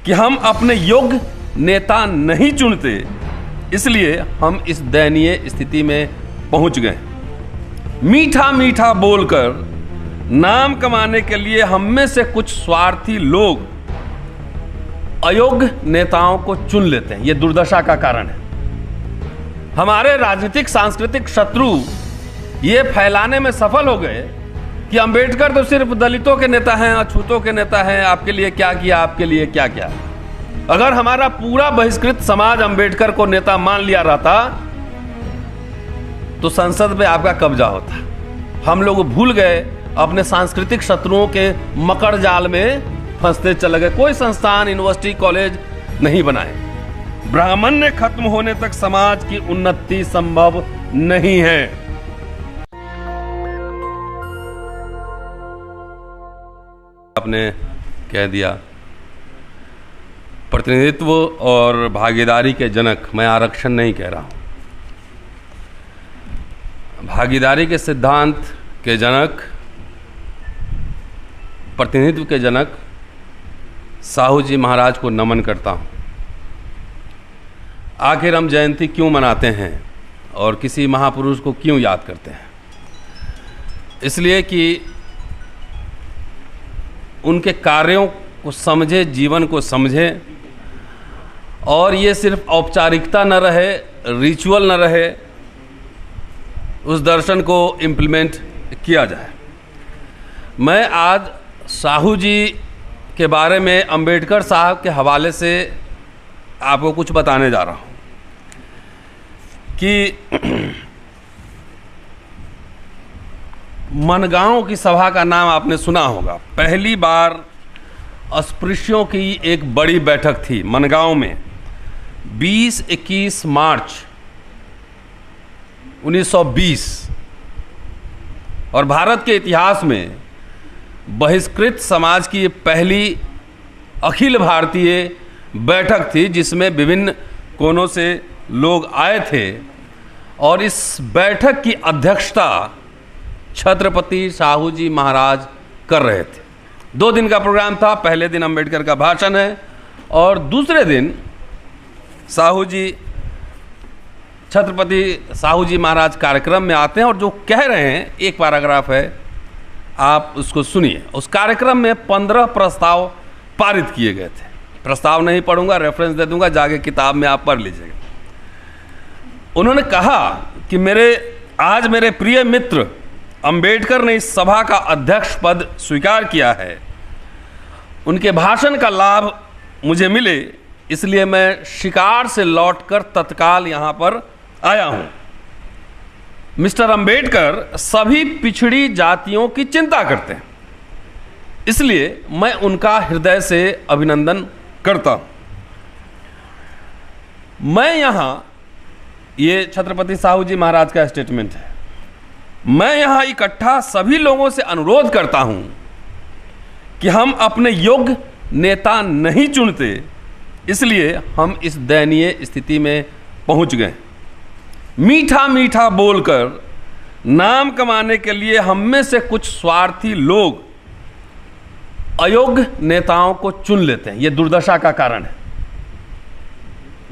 कि हम अपने योग्य नेता नहीं चुनते, इसलिए हम इस दयनीय स्थिति में पहुंच गए। मीठा मीठा बोलकर नाम कमाने के लिए हम में से कुछ स्वार्थी लोग अयोग्य नेताओं को चुन लेते हैं। यह दुर्दशा का कारण है। हमारे राजनीतिक सांस्कृतिक शत्रु ये फैलाने में सफल हो गए कि अंबेडकर तो सिर्फ दलितों के नेता हैं, अछूतों के नेता हैं, आपके लिए क्या किया, आपके लिए क्या किया। अगर हमारा पूरा बहिष्कृत समाज अंबेडकर को नेता मान लिया रहता तो संसद में आपका कब्जा होता। हम लोग भूल गए, अपने सांस्कृतिक शत्रुओं के मकर जाल में फंसते चले गए। कोई संस्थान, यूनिवर्सिटी, कॉलेज नहीं बनाए। ब्राह्मण्य खत्म होने तक समाज की उन्नति संभव नहीं है। आपने कह दिया प्रतिनिधित्व और भागीदारी के जनक, मैं आरक्षण नहीं कह रहा हूं। भागीदारी के सिद्धांत के जनक, प्रतिनिधित्व के जनक साहू जी महाराज को नमन करता हूं। आखिर हम जयंती क्यों मनाते हैं और किसी महापुरुष को क्यों याद करते हैं? इसलिए कि उनके कार्यों को समझे, जीवन को समझे, और ये सिर्फ औपचारिकता न रहे, रिचुअल न रहे, उस दर्शन को इम्प्लीमेंट किया जाए। मैं आज साहू जी के बारे में अंबेडकर साहब के हवाले से आपको कुछ बताने जा रहा हूँ कि मनगांव की सभा का नाम आपने सुना होगा। पहली बार अस्पृश्यों की एक बड़ी बैठक थी मनगांव में 20-21 मार्च 1920, और भारत के इतिहास में बहिष्कृत समाज की पहली अखिल भारतीय बैठक थी जिसमें विभिन्न कोनों से लोग आए थे। और इस बैठक की अध्यक्षता छत्रपति साहू जी महाराज कर रहे थे। 2 दिन का प्रोग्राम था। पहले दिन अंबेडकर का भाषण है और दूसरे दिन साहू जी, छत्रपति साहू जी महाराज कार्यक्रम में आते हैं और जो कह रहे हैं, एक पैराग्राफ है, आप उसको सुनिए। उस कार्यक्रम में 15 प्रस्ताव पारित किए गए थे। प्रस्ताव नहीं पढ़ूंगा, रेफरेंस दे दूंगा, जाके किताब में आप पढ़ लीजिएगा। उन्होंने कहा कि आज मेरे प्रिय मित्र अंबेडकर ने इस सभा का अध्यक्ष पद स्वीकार किया है। उनके भाषण का लाभ मुझे मिले, इसलिए मैं शिकार से लौटकर तत्काल यहाँ पर आया हूँ। मिस्टर अंबेडकर सभी पिछड़ी जातियों की चिंता करते हैं, इसलिए मैं उनका हृदय से अभिनंदन करता हूँ। मैं यहाँ, ये छत्रपति साहू जी महाराज का स्टेटमेंट है, मैं यहाँ इकट्ठा सभी लोगों से अनुरोध करता हूँ कि हम अपने योग्य नेता नहीं चुनते, इसलिए हम इस दयनीय स्थिति में पहुँच गए। मीठा मीठा बोलकर नाम कमाने के लिए हम में से कुछ स्वार्थी लोग अयोग्य नेताओं को चुन लेते हैं। यह दुर्दशा का कारण है।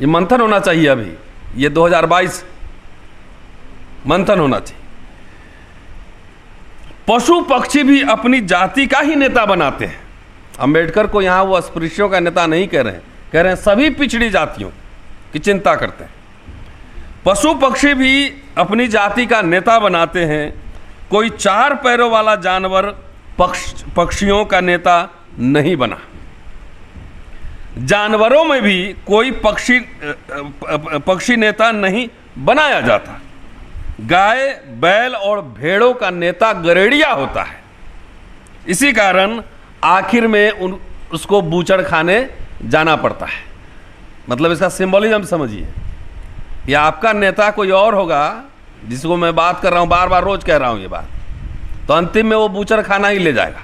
ये मंथन होना चाहिए। अभी ये 2022 मंथन होना चाहिए। पशु पक्षी भी अपनी जाति का ही नेता बनाते हैं। अंबेडकर को यहाँ वो अस्पृश्यों का नेता नहीं कह रहे हैं, कह रहे हैं सभी पिछड़ी जातियों की चिंता करते हैं। पशु पक्षी भी अपनी जाति का नेता बनाते हैं। कोई 4 पैरों वाला जानवर पक्षियों का नेता नहीं बना। जानवरों में भी कोई पक्षी नेता नहीं बनाया जाता। गाय, बैल और भेड़ों का नेता गरेड़िया होता है। इसी कारण आखिर में उसको बूचड़ खाने जाना पड़ता है। मतलब इसका सिंबलिज्म समझिए। या आपका नेता कोई और होगा, जिसको मैं बात कर रहा हूँ, बार बार रोज कह रहा हूँ ये बात, तो अंतिम में वो बूचड़ खाना ही ले जाएगा।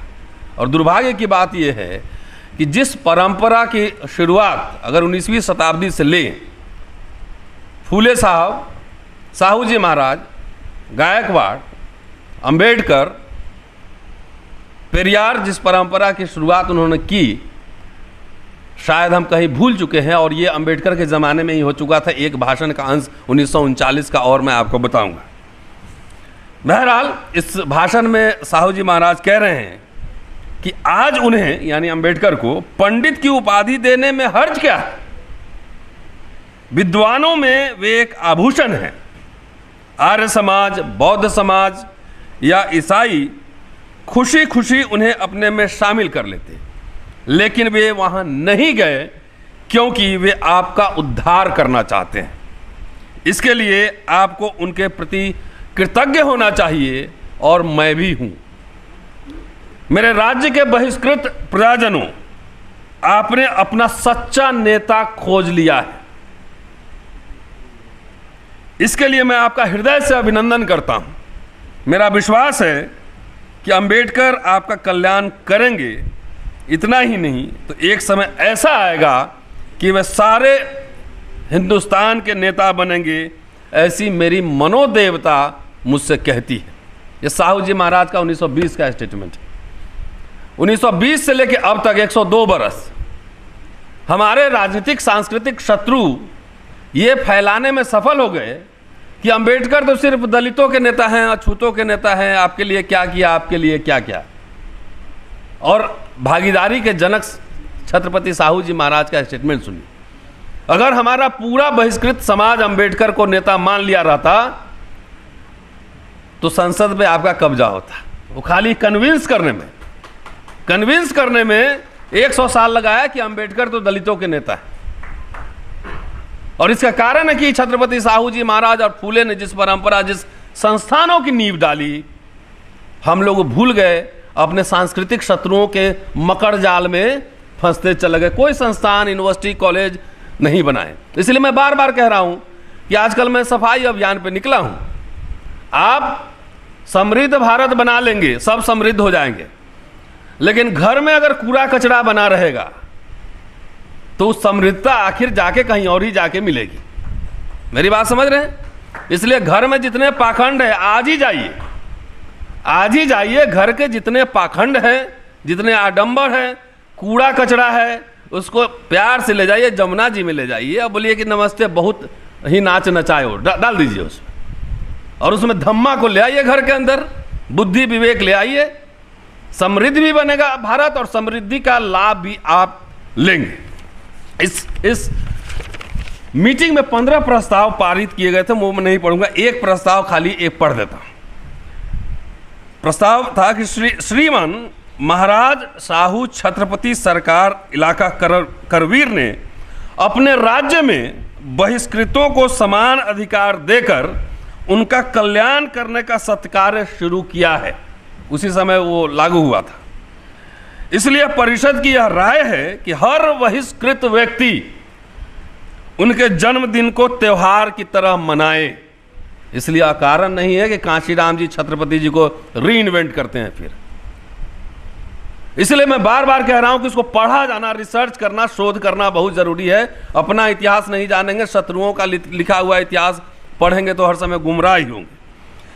और दुर्भाग्य की बात यह है कि जिस परंपरा की शुरुआत अगर 19वीं शताब्दी से लें, फूले साहब, साहू जी महाराज, गायकवाड़, अंबेडकर, पेरियार, जिस परंपरा की शुरुआत उन्होंने की, शायद हम कहीं भूल चुके हैं, और ये अंबेडकर के ज़माने में ही हो चुका था। एक भाषण का अंश 1939 का और मैं आपको बताऊंगा। बहरहाल इस भाषण में साहू जी महाराज कह रहे हैं कि आज उन्हें यानी अंबेडकर को पंडित की उपाधि देने में हर्ज क्या है। विद्वानों में वे एक आभूषण हैं। आर्य समाज, बौद्ध समाज या ईसाई खुशी खुशी उन्हें अपने में शामिल कर लेते, लेकिन वे वहां नहीं गए क्योंकि वे आपका उद्धार करना चाहते हैं। इसके लिए आपको उनके प्रति कृतज्ञ होना चाहिए, और मैं भी हूं। मेरे राज्य के बहिष्कृत प्रजाजनों, आपने अपना सच्चा नेता खोज लिया है। इसके लिए मैं आपका हृदय से अभिनंदन करता हूं। मेरा विश्वास है कि अंबेडकर आपका कल्याण करेंगे। इतना ही नहीं तो एक समय ऐसा आएगा कि वे सारे हिंदुस्तान के नेता बनेंगे, ऐसी मेरी मनोदेवता मुझसे कहती है। ये साहू जी महाराज का 1920 का स्टेटमेंट है। 1920 से लेकर अब तक 102 बरस हमारे राजनीतिक सांस्कृतिक शत्रु ये फैलाने में सफल हो गए कि अंबेडकर तो सिर्फ दलितों के नेता हैं, अछूतों के नेता हैं, आपके लिए क्या किया, आपके लिए क्या क्या। और भागीदारी के जनक छत्रपति साहू जी महाराज का स्टेटमेंट सुनिए। अगर हमारा पूरा बहिष्कृत समाज अंबेडकर को नेता मान लिया रहता तो संसद में आपका कब्जा होता। वो खाली कन्विंस करने में 100 साल लगाया कि अंबेडकर तो दलितों के नेता है। और इसका कारण है कि छत्रपति साहू जी महाराज और फूले ने जिस परंपरा, जिस संस्थानों की नींव डाली, हम लोग भूल गए, अपने सांस्कृतिक शत्रुओं के मकर जाल में फंसते चले गए। कोई संस्थान, यूनिवर्सिटी, कॉलेज नहीं बनाए। इसलिए मैं बार बार कह रहा हूं कि आजकल मैं सफाई अभियान पे निकला हूं। आप समृद्ध भारत बना लेंगे, सब समृद्ध हो जाएंगे, लेकिन घर में अगर कूड़ा कचरा बना रहेगा तो उस समृद्धता आखिर जाके कहीं और ही जाके मिलेगी। मेरी बात समझ रहे हैं? इसलिए घर में जितने पाखंड है आज ही जाइए। घर के जितने पाखंड हैं, जितने आडंबर हैं, कूड़ा कचरा है, उसको प्यार से ले जाइए, जमुना जी में ले जाइए और बोलिए कि नमस्ते, बहुत ही नाच नचाए हो, डाल दीजिए उसमें, और उसमें धम्मा को ले आइए घर के अंदर, बुद्धि विवेक ले आइए। समृद्ध भी बनेगा भारत और समृद्धि का लाभ भी आप लेंगे। इस मीटिंग में 15 प्रस्ताव पारित किए गए थे। वो मैं नहीं पढ़ूंगा, एक प्रस्ताव खाली एक पढ़ देता हूं। प्रस्ताव था कि श्रीमान महाराज साहू छत्रपति सरकार इलाका करवीर ने अपने राज्य में बहिष्कृतों को समान अधिकार देकर उनका कल्याण करने का सत्कार्य शुरू किया है। उसी समय वो लागू हुआ था। इसलिए परिषद की यह राय है कि हर बहिष्कृत व्यक्ति उनके जन्मदिन को त्योहार की तरह मनाए। इसलिए अकारण नहीं है कि कांशीराम जी छत्रपति जी को रीइन्वेंट करते हैं फिर। इसलिए मैं बार बार कह रहा हूं कि इसको पढ़ा जाना, रिसर्च करना, शोध करना बहुत जरूरी है। अपना इतिहास नहीं जानेंगे, शत्रुओं का लिखा हुआ इतिहास पढ़ेंगे तो हर समय गुमराह ही होंगे।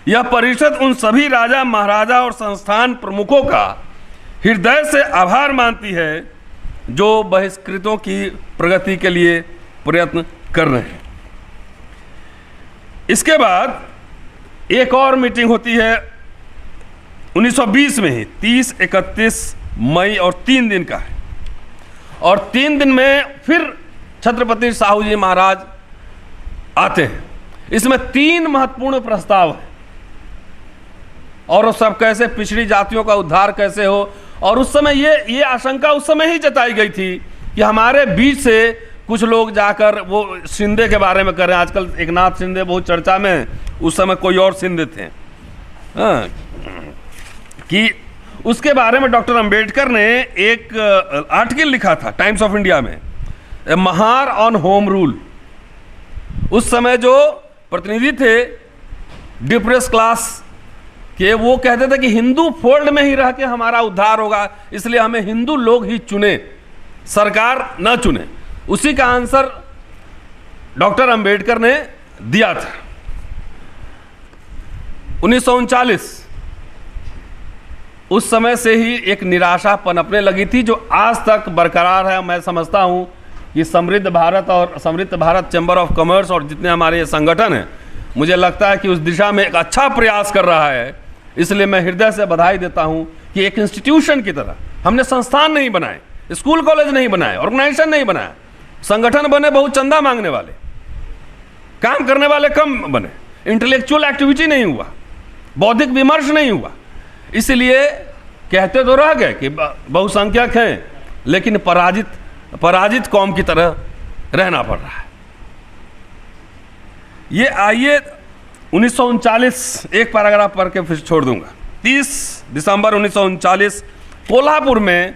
यह परिषद उन सभी राजा, महाराजा और संस्थान प्रमुखों का हृदय से आभार मानती है जो बहिष्कृतों की प्रगति के लिए प्रयत्न कर रहे हैं। इसके बाद एक और मीटिंग होती है 1920 में ही, 30, 31 मई और 3 दिन का है। और 3 दिन में फिर छत्रपति साहू जी महाराज आते हैं। इसमें 3 महत्वपूर्ण प्रस्ताव हैं, और वो सब कैसे पिछड़ी जातियों का उद्धार कैसे हो। और उस समय ये आशंका उस समय ही जताई गई थी कि हमारे बीच से कुछ लोग जाकर वो शिंदे के बारे में कर रहे हैं। आजकल एकनाथ शिंदे बहुत चर्चा में, उस समय कोई और शिंदे थे। कि उसके बारे में डॉक्टर अंबेडकर ने एक आर्टिकल लिखा था टाइम्स ऑफ इंडिया में, ए महार ऑन होम रूल। उस समय जो प्रतिनिधि थे डिप्रेस क्लास के, वो कहते थे कि हिंदू फोल्ड में ही रह के हमारा उद्धार होगा, इसलिए हमें हिंदू लोग ही चुने, सरकार न चुने। उसी का आंसर डॉक्टर अंबेडकर ने दिया था। 1939 उस समय से ही एक निराशा पनपने लगी थी, जो आज तक बरकरार है। मैं समझता हूँ कि समृद्ध भारत और समृद्ध भारत चैम्बर ऑफ कॉमर्स और जितने हमारे ये संगठन हैं, मुझे लगता है कि उस दिशा में एक अच्छा प्रयास कर रहा है। इसलिए मैं हृदय से बधाई देता हूँ कि एक इंस्टीट्यूशन की तरह हमने संस्थान नहीं बनाए, स्कूल कॉलेज नहीं बनाए, ऑर्गेनाइजेशन नहीं बनाया, संगठन बने बहुत चंदा मांगने वाले, काम करने वाले कम बने, इंटेलेक्चुअल एक्टिविटी नहीं हुआ, बौद्धिक विमर्श नहीं हुआ। इसलिए कहते तो रह गए कि बहुसंख्यक हैं, लेकिन पराजित कौम की तरह रहना पड़ रहा है। ये आइए 1939 एक पैराग्राफ पढ़ के फिर छोड़ दूंगा। 30 दिसंबर 1939 कोल्हापुर में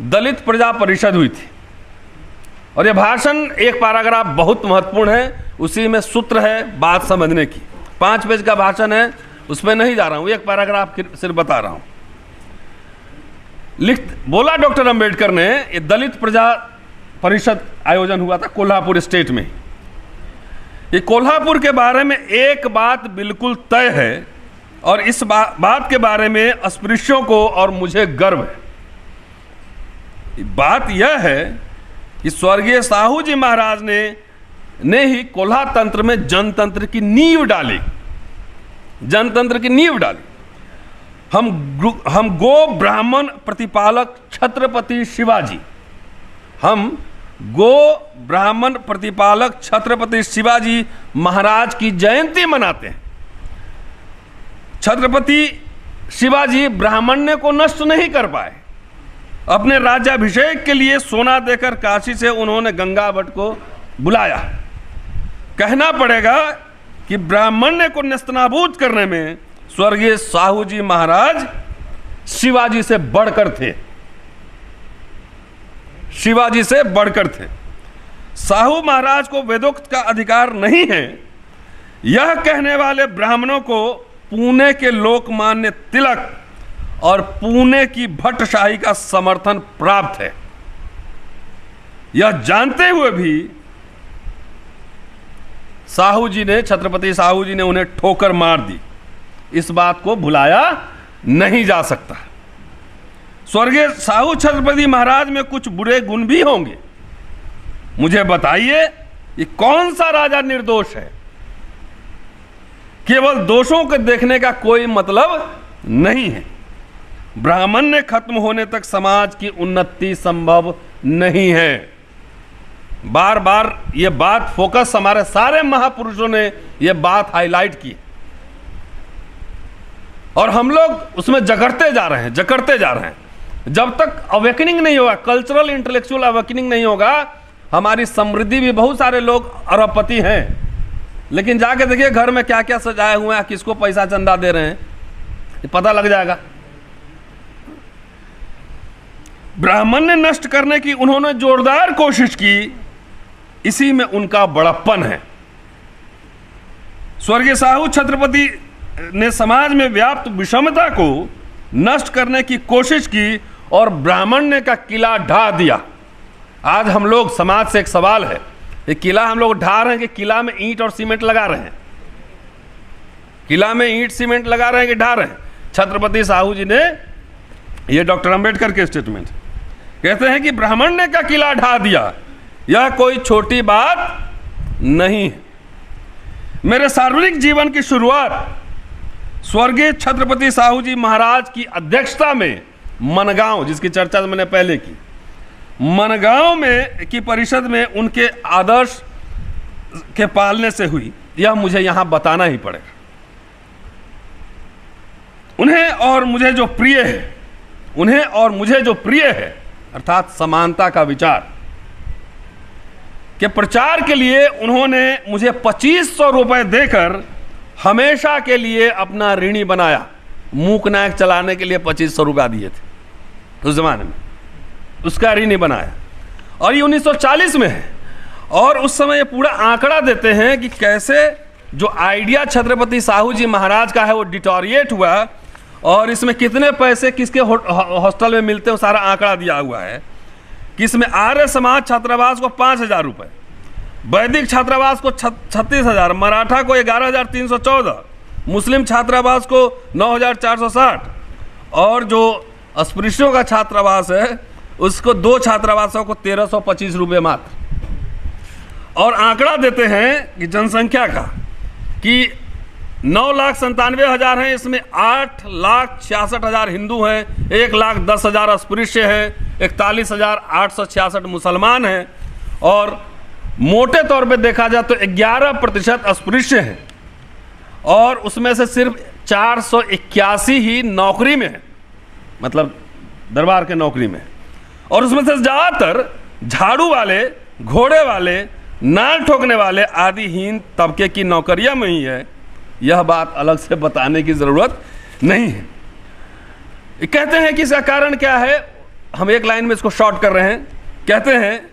दलित प्रजा परिषद हुई थी, और ये भाषण एक पैराग्राफ बहुत महत्वपूर्ण है, उसी में सूत्र है बात समझने की। 5 पेज का भाषण है, उसमें नहीं जा रहा हूं, एक पैराग्राफ सिर्फ बता रहा हूं। बोला डॉक्टर अंबेडकर ने, ये दलित प्रजा परिषद आयोजन हुआ था कोल्हापुर स्टेट में। ये कोल्हापुर के बारे में एक बात बिल्कुल तय है, और इस बात के बारे में अस्पृश्यों को और मुझे गर्व है। बात यह है कि स्वर्गीय साहू जी महाराज ने ही कोल्हा तंत्र में जनतंत्र की नींव डाली, जनतंत्र की नींव डाली। हम गो ब्राह्मण प्रतिपालक छत्रपति शिवाजी, हम गो ब्राह्मण प्रतिपालक छत्रपति शिवाजी महाराज की जयंती मनाते हैं। छत्रपति शिवाजी ब्राह्मण्य को नष्ट नहीं कर पाए। अपने राज्याभिषेक के लिए सोना देकर काशी से उन्होंने गंगावट को बुलाया। कहना पड़ेगा कि ब्राह्मण्य को नेस्तनाबूद करने में स्वर्गीय साहू जी महाराज शिवाजी से बढ़कर थे, शिवाजी से बढ़कर थे। साहू महाराज को वेदोक्त का अधिकार नहीं है, यह कहने वाले ब्राह्मणों को पुणे के लोकमान्य तिलक और पुणे की भट्टशाही का समर्थन प्राप्त है। यह जानते हुए भी साहू जी ने, छत्रपति साहू जी ने उन्हें ठोकर मार दी। इस बात को भुलाया नहीं जा सकता। स्वर्गीय साहू छत्रपति महाराज में कुछ बुरे गुण भी होंगे। मुझे बताइए, ये कौन सा राजा निर्दोष है? केवल दोषों को देखने का कोई मतलब नहीं है। ब्राह्मण्य खत्म होने तक समाज की उन्नति संभव नहीं है। बार बार ये बात फोकस हमारे सारे महापुरुषों ने ये बात हाईलाइट की, और हम लोग उसमें जकड़ते जा रहे हैं, जकड़ते जा रहे हैं। जब तक अवेकनिंग नहीं होगा, कल्चरल इंटेलेक्चुअल अवेकनिंग नहीं होगा, हमारी समृद्धि भी, बहुत सारे लोग अरबपति हैं, लेकिन जाके देखिए घर में क्या क्या सजाए हुए हैं, किसको पैसा चंदा दे रहे हैं, ये पता लग जाएगा। ब्राह्मण्य नष्ट करने की उन्होंने जोरदार कोशिश की, इसी में उनका बड़प्पन है। स्वर्गीय साहू छत्रपति ने समाज में व्याप्त विषमता को नष्ट करने की कोशिश की और ब्राह्मण्य का किला ढा दिया। आज हम लोग, समाज से एक सवाल है, ये किला हम लोग ढा रहे हैं कि किला में ईंट और सीमेंट लगा रहे हैं? किला में ईंट सीमेंट लगा रहे हैं कि ढा रहे हैं? छत्रपति साहू जी ने, ये डॉक्टर अंबेडकर के स्टेटमेंट, कहते हैं कि ब्राह्मण्य का किला ढा दिया, यह कोई छोटी बात नहीं है। मेरे सार्वजनिक जीवन की शुरुआत स्वर्गीय छत्रपति साहू जी महाराज की अध्यक्षता में मनगांव, जिसकी चर्चा मैंने पहले की, मनगांव में की परिषद में उनके आदर्श के पालने से हुई। यह मुझे यहां बताना ही पड़ेगा। उन्हें और मुझे जो प्रिय है, उन्हें और मुझे जो प्रिय है, अर्थात समानता का विचार के प्रचार के लिए उन्होंने मुझे 2500 रुपए देकर हमेशा के लिए अपना ऋणी बनाया। मूक नायक चलाने के लिए 2500 रुपया दिए थे उस जमाने में, उसका ऋणी बनाया। और ये 1940 में है, और उस समय ये पूरा आंकड़ा देते हैं कि कैसे जो आइडिया छत्रपति साहू जी महाराज का है वो डिटोरिएट हुआ, और इसमें कितने पैसे किसके हॉस्टल में मिलते हैं, सारा आंकड़ा दिया हुआ है। कि इसमें आर्य समाज छात्रावास को 5000 रुपये, वैदिक छात्रावास को 36,000, मराठा को 11,314, मुस्लिम छात्रावास को 9,460, और जो अस्पृश्यों का छात्रावास है उसको 2 छात्रावासों को 1325 रुपये मात्र। और आंकड़ा देते हैं कि जनसंख्या का कि 9,97,000 हैं, इसमें 8,66,000 हिंदू हैं, 1,10,000 अस्पृश्य हैं, 41,866 मुसलमान हैं और मोटे तौर पे देखा जाए तो 11% अस्पृश्य हैं और उसमें से सिर्फ 481 ही नौकरी में है, मतलब दरबार के नौकरी में, और उसमें से ज़्यादातर झाड़ू वाले, घोड़े वाले, नाल ठोकने वाले आदि हीन तबके की नौकरियां में ही है। यह बात अलग से बताने की ज़रूरत नहीं है। कहते हैं कि इसका कारण क्या है, हम एक लाइन में इसको शॉर्ट कर रहे हैं। कहते हैं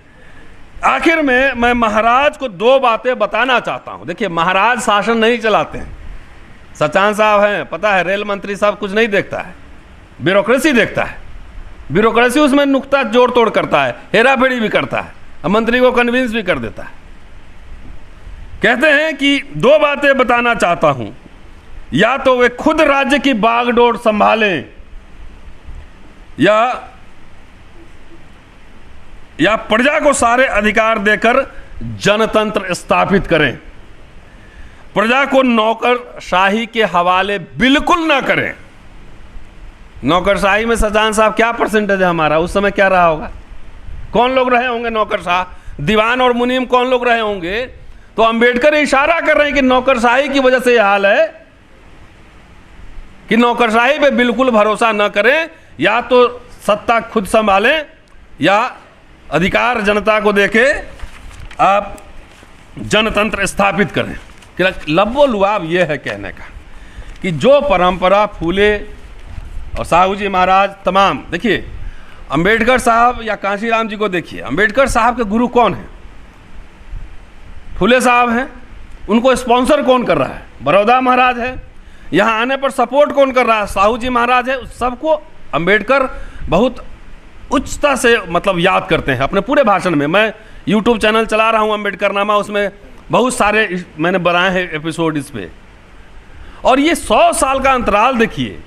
आखिर में मैं महाराज को 2 बातें बताना चाहता हूं। देखिए, महाराज शासन नहीं चलाते हैं, सचान साहब हैं, पता है, रेल मंत्री साहब कुछ नहीं देखता है, ब्यूरोक्रेसी देखता है। ब्यूरोक्रेसी उसमें नुक्ता जोड़ तोड़ करता है, हेरा फेरी भी करता है, मंत्री को कन्विंस भी कर देता है। कहते हैं कि 2 बातें बताना चाहता हूं, या तो वे खुद राज्य की बागडोर संभालें या प्रजा को सारे अधिकार देकर जनतंत्र स्थापित करें। प्रजा को नौकरशाही के हवाले बिल्कुल ना करें। नौकरशाही में सजान साहब क्या परसेंटेज है हमारा, उस समय क्या रहा होगा, कौन लोग रहे होंगे नौकरशाह, दीवान और मुनीम कौन लोग रहे होंगे। तो अंबेडकर इशारा कर रहे हैं कि नौकरशाही की वजह से यह हाल है कि नौकरशाही पे बिल्कुल भरोसा न करें, या तो सत्ता खुद संभालें या अधिकार जनता को देके आप जनतंत्र स्थापित करें। लब्बो लुआब यह है कहने का कि जो परंपरा फूले और साहू जी महाराज तमाम, देखिए अंबेडकर साहब या कांशीराम जी को देखिए, अंबेडकर साहब के गुरु कौन है, फुले साहब हैं, उनको स्पॉन्सर कौन कर रहा है, बड़ौदा महाराज है, यहाँ आने पर सपोर्ट कौन कर रहा है, साहू जी महाराज है। सबको अंबेडकर बहुत उच्चता से मतलब याद करते हैं अपने पूरे भाषण में। मैं यूट्यूब चैनल चला रहा हूँ अंबेडकर नामा, उसमें बहुत सारे मैंने बनाए हैं एपिसोड इस पे। और ये 100 साल का अंतराल देखिए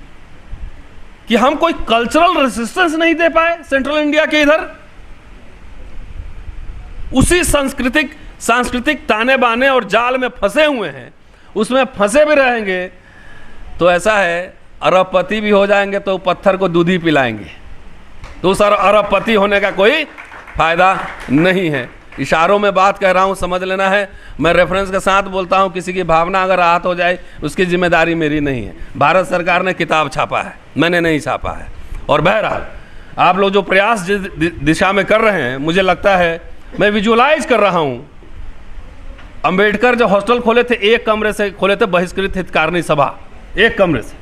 कि हम कोई कल्चरल रेसिस्टेंस नहीं दे पाए सेंट्रल इंडिया के इधर, उसी सांस्कृतिक ताने बाने और जाल में फंसे हुए हैं, उसमें फंसे भी रहेंगे तो ऐसा है अरबपति भी हो जाएंगे तो पत्थर को दूध ही पिलाएंगे, तो उस अरबपति होने का कोई फायदा नहीं है। इशारों में बात कह रहा हूं, समझ लेना है, मैं रेफरेंस के साथ बोलता हूं, किसी की भावना अगर आहत हो जाए उसकी जिम्मेदारी मेरी नहीं है। भारत सरकार ने किताब छापा है, मैंने नहीं छापा है। और बहरहाल आप लोग जो प्रयास जिस दिशा में कर रहे हैं, मुझे लगता है, मैं विजुअलाइज कर रहा हूं, अंबेडकर जो हॉस्टल खोले थे, एक कमरे से खोले थे, बहिष्कृत हितकारिणी सभा, एक कमरे से।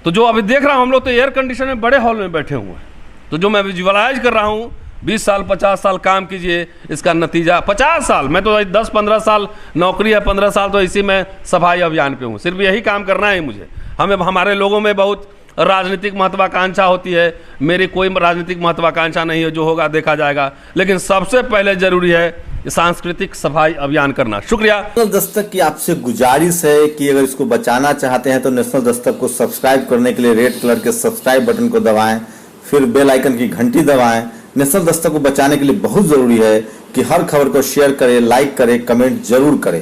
तो जो अभी देख रहा हूं हम लोग तो एयर कंडीशन में बड़े हॉल में बैठे हुए हैं। तो जो मैं विजुअलाइज कर रहा हूं, 20 साल 50 साल काम कीजिए, इसका नतीजा 50 साल, मैं तो 10-15 साल नौकरी है, 15 साल तो इसी में सफाई अभियान पे हूँ, सिर्फ यही काम करना है मुझे। हमारे लोगों में बहुत राजनीतिक महत्वाकांक्षा होती है, मेरी कोई राजनीतिक महत्वाकांक्षा नहीं है, जो होगा देखा जाएगा, लेकिन सबसे पहले जरूरी है सांस्कृतिक सफाई अभियान करना। शुक्रिया। नेशनल दस्तक की आपसे गुजारिश है कि अगर इसको बचाना चाहते हैं तो नेशनल दस्तक को सब्सक्राइब करने के लिए रेड कलर के सब्सक्राइब बटन को दबाएं, फिर बेल आइकन की घंटी दबाएं। नेशनल दस्तक को बचाने के लिए बहुत जरूरी है कि हर खबर को शेयर करें, लाइक करें, कमेंट जरूर करें।